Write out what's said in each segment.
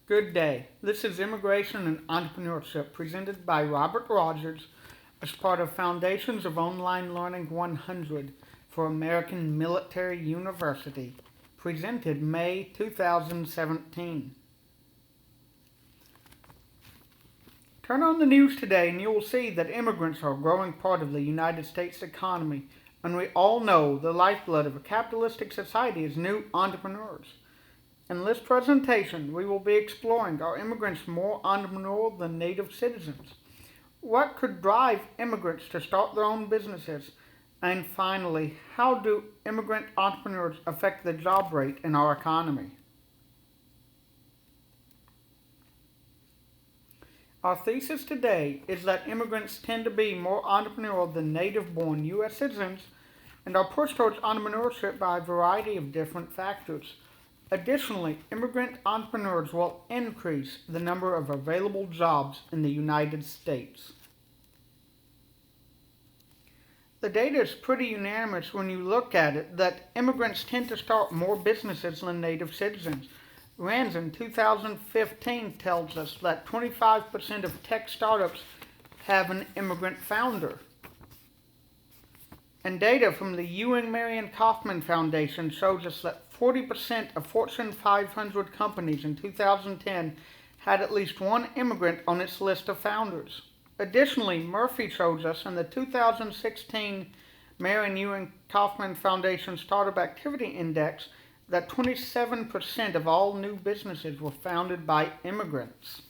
Good day. This is Immigration and Entrepreneurship presented by Robert Rogers as part of Foundations of Online Learning 100 for American Military University, presented May 2017. Turn on the news today and you will see that immigrants are a growing part of the United States economy, and we all know the lifeblood of a capitalistic society is new entrepreneurs. In this presentation, we will be exploring, are immigrants more entrepreneurial than native citizens? What could drive immigrants to start their own businesses? And finally, how do immigrant entrepreneurs affect the job rate in our economy? Our thesis today is that immigrants tend to be more entrepreneurial than native-born U.S. citizens and are pushed towards entrepreneurship by a variety of different factors. Additionally, immigrant entrepreneurs will increase the number of available jobs in the United States. The data is pretty unanimous when you look at it that immigrants tend to start more businesses than native citizens. RAND's in 2015 tells us that 25% of tech startups have an immigrant founder. And data from the Ewing Marion Kauffman Foundation shows us that 40% of Fortune 500 companies in 2010 had at least one immigrant on its list of founders. Additionally, Murphy shows us in the 2016 Marion Ewing Kauffman Foundation Startup Activity Index that 27% of all new businesses were founded by immigrants.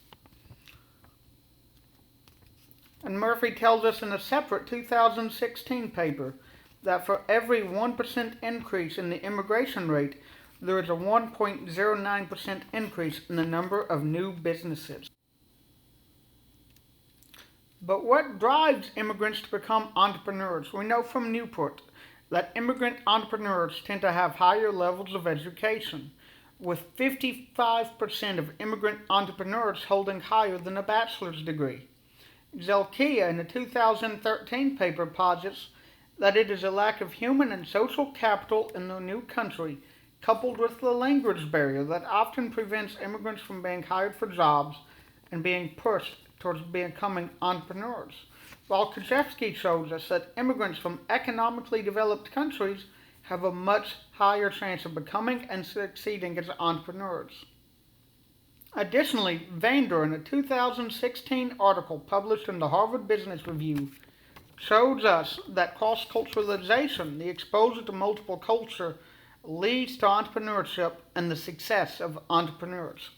And Murphy tells us in a separate 2016 paper that for every 1% increase in the immigration rate, there is a 1.09% increase in the number of new businesses. But what drives immigrants to become entrepreneurs? We know from Newport that immigrant entrepreneurs tend to have higher levels of education, with 55% of immigrant entrepreneurs holding higher than a bachelor's degree. Zelkia in a 2013 paper posits that it is a lack of human and social capital in the new country, coupled with the language barrier that often prevents immigrants from being hired for jobs and being pushed towards becoming entrepreneurs. While Krzyzewski shows us that immigrants from economically developed countries have a much higher chance of becoming and succeeding as entrepreneurs. Additionally, Vander, in a 2016 article published in the Harvard Business Review, shows us that cross-culturalization, the exposure to multiple culture, leads to entrepreneurship and the success of entrepreneurs.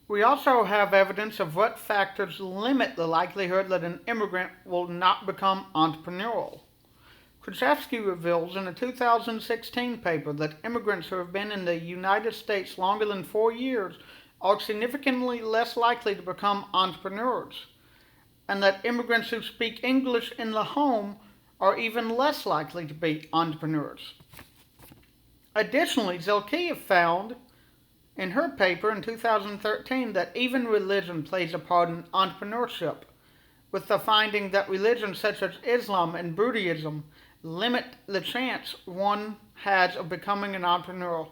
We also have evidence of what factors limit the likelihood that an immigrant will not become entrepreneurial. Krzyzewski reveals in a 2016 paper that immigrants who have been in the United States longer than 4 years are significantly less likely to become entrepreneurs, and that immigrants who speak English in the home are even less likely to be entrepreneurs. Additionally, Zelkia found in her paper in 2013 that even religion plays a part in entrepreneurship, with the finding that religions such as Islam and Buddhism limit the chance one has of becoming an entrepreneur,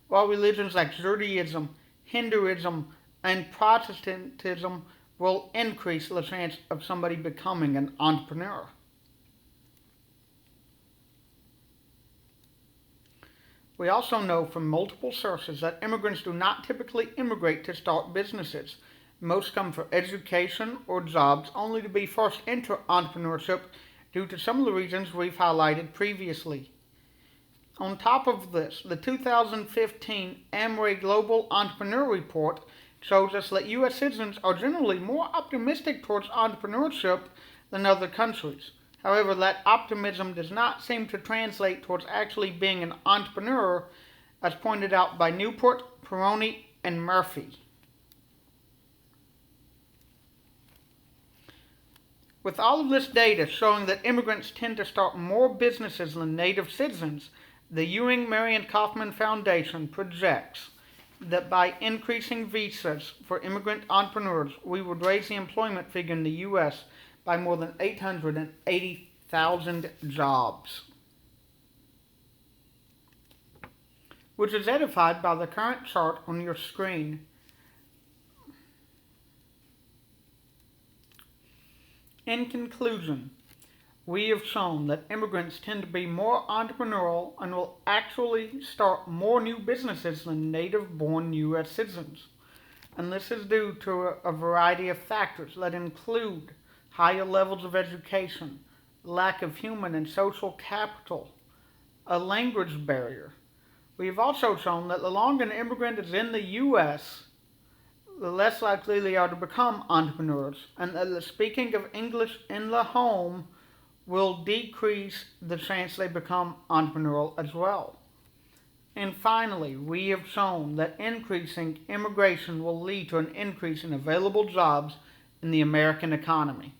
while religions like Judaism, Hinduism, and Protestantism will increase the chance of somebody becoming an entrepreneur. We also know from multiple sources that immigrants do not typically immigrate to start businesses. Most come for education or jobs, only to be forced into entrepreneurship due to some of the reasons we've highlighted previously. On top of this, the 2015 Amway Global Entrepreneur Report shows us that U.S. citizens are generally more optimistic towards entrepreneurship than other countries. However, that optimism does not seem to translate towards actually being an entrepreneur, as pointed out by Newport, Peroni, and Murphy. With all of this data showing that immigrants tend to start more businesses than native citizens, the Ewing Marion Kauffman Foundation projects that by increasing visas for immigrant entrepreneurs, we would raise the employment figure in the U.S. by more than 880,000 jobs. which is edified by the current chart on your screen. In conclusion, we have shown that immigrants tend to be more entrepreneurial and will actually start more new businesses than native-born U.S. citizens. And this is due to a variety of factors that include higher levels of education, lack of human and social capital, a language barrier. We have also shown that the longer an immigrant is in the U.S., the less likely they are to become entrepreneurs, and that the speaking of English in the home will decrease the chance they become entrepreneurial as well. And finally, we have shown that increasing immigration will lead to an increase in available jobs in the American economy.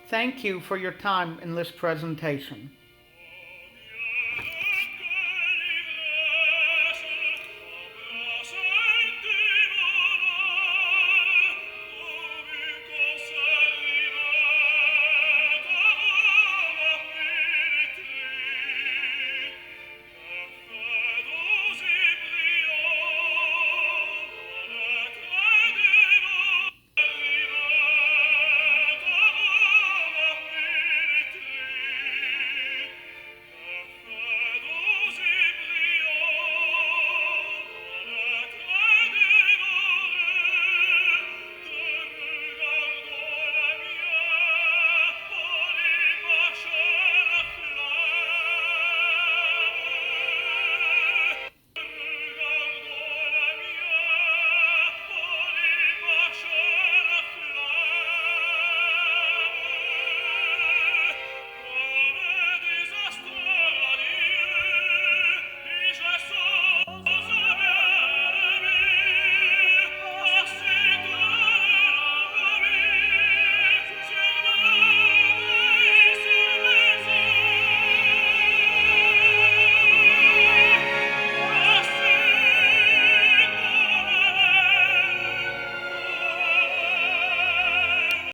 Thank you for your time in this presentation.